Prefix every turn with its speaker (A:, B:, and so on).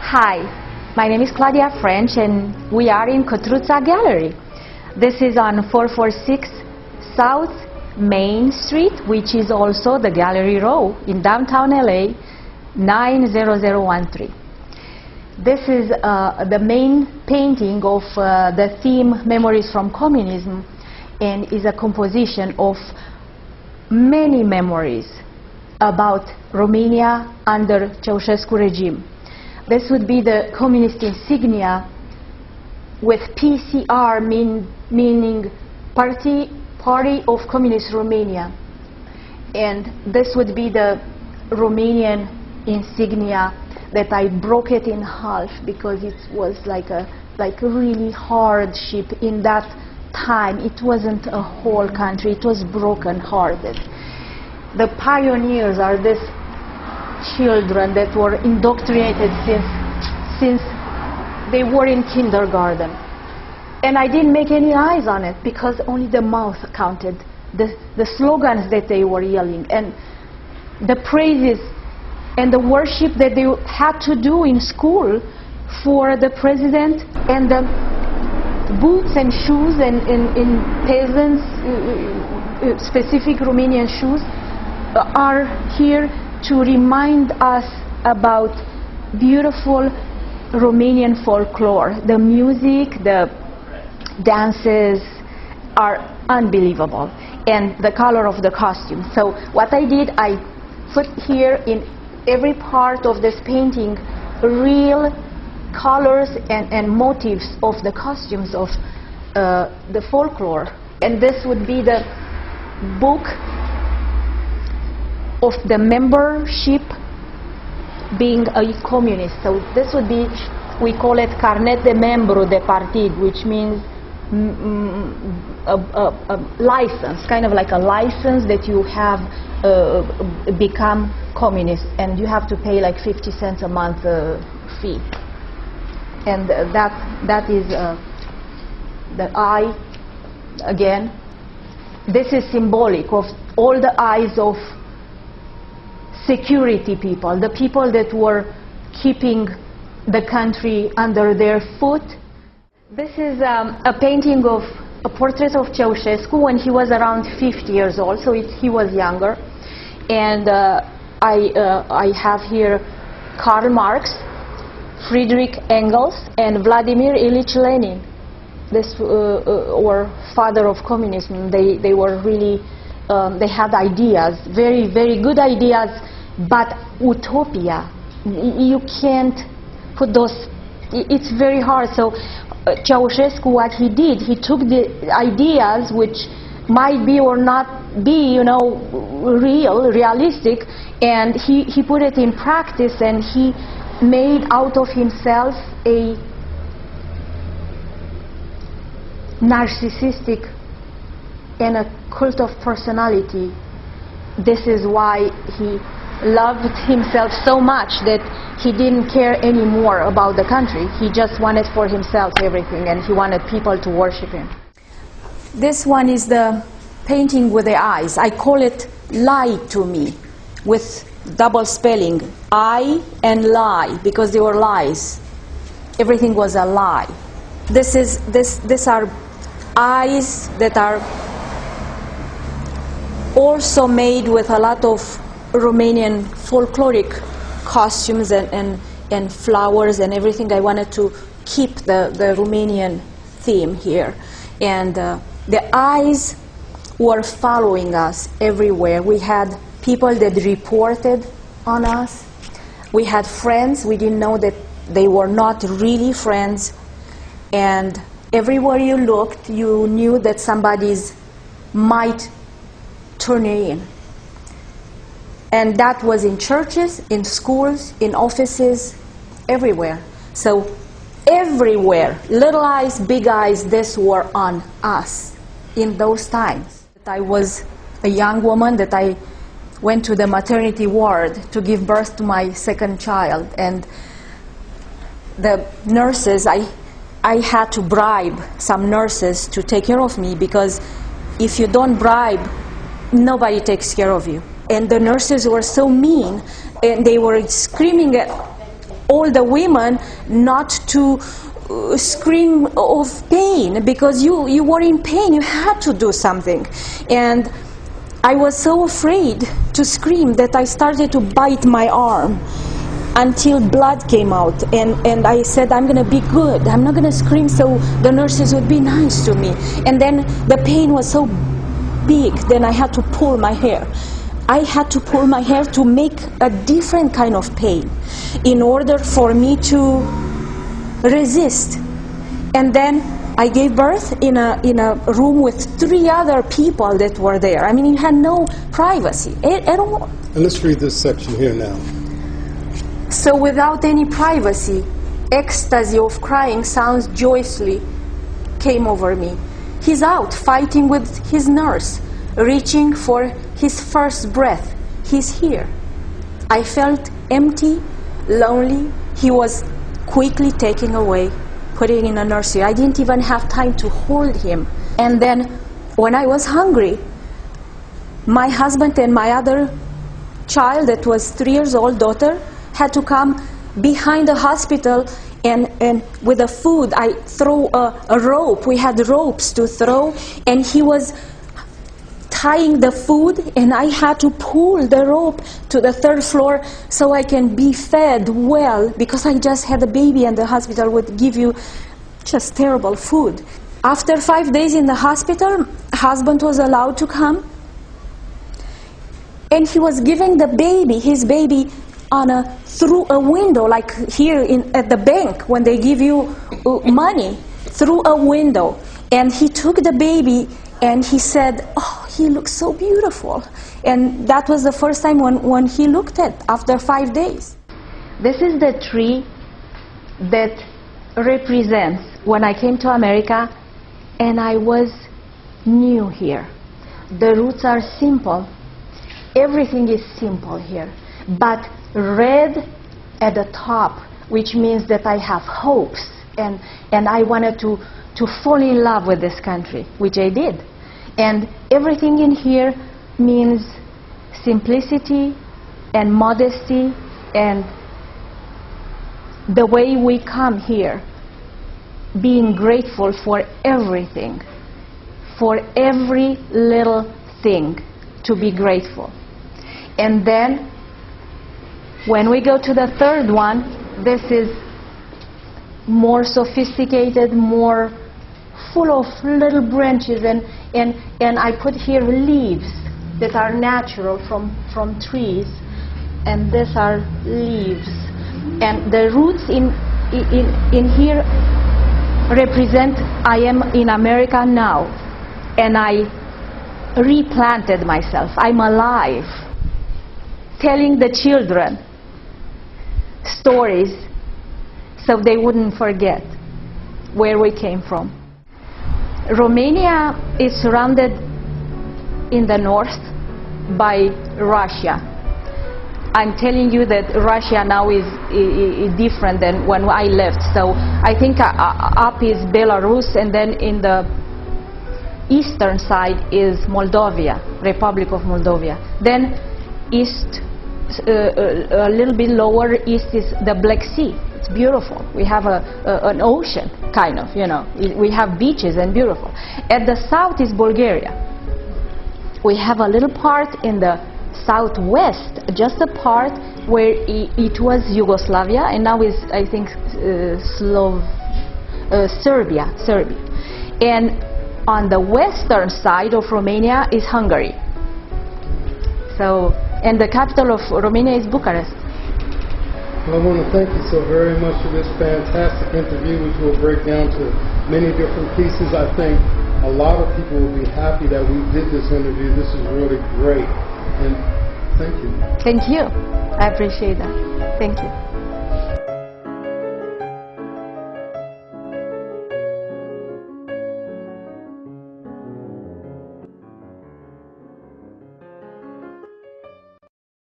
A: Hi, my name is Claudia French and we are in Cotruța Gallery. This is on 446 South Main Street, which is also the Gallery Row in downtown LA, 90013. This is the main painting of the theme Memories from Communism, and is a composition of many memories about Romania under Ceausescu regime. This would be the communist insignia with PCR meaning Party of Communist Romania, and this would be the Romanian insignia that I broke it in half because it was like a really hardship in that time. It wasn't a whole country, it was broken-hearted. The pioneers are these children that were indoctrinated since they were in kindergarten. And I didn't make any eyes on it because only the mouth counted, the slogans that they were yelling, and the praises and the worship that they had to do in school for the president, and the boots and shoes and in peasants, specific Romanian shoes, are here to remind us about beautiful Romanian folklore. The music, the dances are unbelievable, and the color of the costume. So what I did, I put here in every part of this painting real colors and motifs of the costumes of the folklore. And this would be the book of the membership being a communist. So this would be, we call it Carnet de Membru de Partid, which means a license, kind of like a license that you have become communist, and you have to pay like 50 cents a month fee. And that is the eye again. This is symbolic of all the eyes of security people, the people that were keeping the country under their foot. This is a painting of a portrait of Ceausescu when he was around 50 years old, so he was younger. And I have here Karl Marx, Friedrich Engels, and Vladimir Ilyich Lenin. This were father of communism. They were really, they had ideas, very, very good ideas, but utopia. You can't put those, it's very hard. So Ceausescu, what he did, he took the ideas which might be or not be, you know, realistic, and he put it in practice, and he made out of himself a narcissistic and a cult of personality. This is why he loved himself so much that he didn't care anymore about the country. He just wanted for himself everything, and he wanted people to worship him. This one is the painting with the eyes. I call it Lie to Me, with double spelling, I and lie, because they were lies. Everything was a lie. These are eyes that are also made with a lot of Romanian folkloric costumes and flowers and everything. I wanted to keep the Romanian theme here. And the eyes were following us everywhere. We had people that reported on us. We had friends. We didn't know that they were not really friends. And everywhere you looked, you knew that somebody's might turn in. And that was in churches, in schools, in offices, everywhere. So everywhere, little eyes, big eyes, this were on us in those times. I was a young woman, that I went to the maternity ward to give birth to my second child, and the nurses, I had to bribe some nurses to take care of me, because if you don't bribe, nobody takes care of you. And the nurses were so mean, and they were screaming
B: all the women not to scream of pain, because you were in pain, you had to do something. And I was so afraid to scream that I started to bite my arm until blood came out, and I said, I'm going to be good, I'm not going to scream so the nurses would be nice to me. And then the pain was so big, then I had to pull my hair. I had to pull my hair to make a different kind of pain in order for me to resist. And then I gave birth in a room with 3 other people that were there. I mean, you had no privacy at all.
C: And let's read this section here now.
B: So without any privacy, ecstasy of crying sounds joyously came over me. He's out fighting with his nurse, reaching for his first breath. He's here. I felt empty, lonely. He was quickly taken away, putting in a nursery. I didn't even have time to hold him. And then when I was hungry, my husband and my other child, that was 3 years old, daughter, had to come behind the hospital, and with the food I throw a rope. We had ropes to throw, and he was tying the food, and I had to pull the rope to the 3rd floor so I can be fed well, because I just had a baby and the hospital would give you just terrible food. After 5 days in the hospital, husband was allowed to come, and he was giving the baby, his baby, through a window, like here at the bank when they give you money, through a window. And he took the baby and he said, "Oh, he looks so beautiful." And that was the first time when he looked at after 5 days.
A: This is the tree that represents when I came to America and I was new here. The roots are simple. Everything is simple here. But red at the top, which means that I have hopes, and I wanted to fall in love with this country, which I did. And everything in here means simplicity and modesty, and the way we come here, being grateful for everything, for every little thing, to be grateful. And then when we go to the 3rd one, this is more sophisticated, more full of little branches, and I put here leaves that are natural from trees, and these are leaves. And the roots in here represent I am in America now, and I replanted myself. I'm alive, telling the children stories so they wouldn't forget where we came from. Romania is surrounded in the north by Russia. I'm telling you that Russia now is different than when I left. So I think up is Belarus, and then in the eastern side is Moldova, Republic of Moldova. Then east, a little bit lower east is the Black Sea. It's beautiful. We have an ocean, kind of, you know. We have beaches and beautiful. At the south is Bulgaria. We have a little part in the southwest, just a part where it was Yugoslavia, and now is, I think, Serbia. And on the western side of Romania is Hungary. So, and the capital of Romania is Bucharest.
C: Well, I want to thank you so very much for this fantastic interview, which will break down to many different pieces. I think a lot of people will be happy that we did this interview. This is really great. And thank you.
A: Thank you. I appreciate that. Thank you.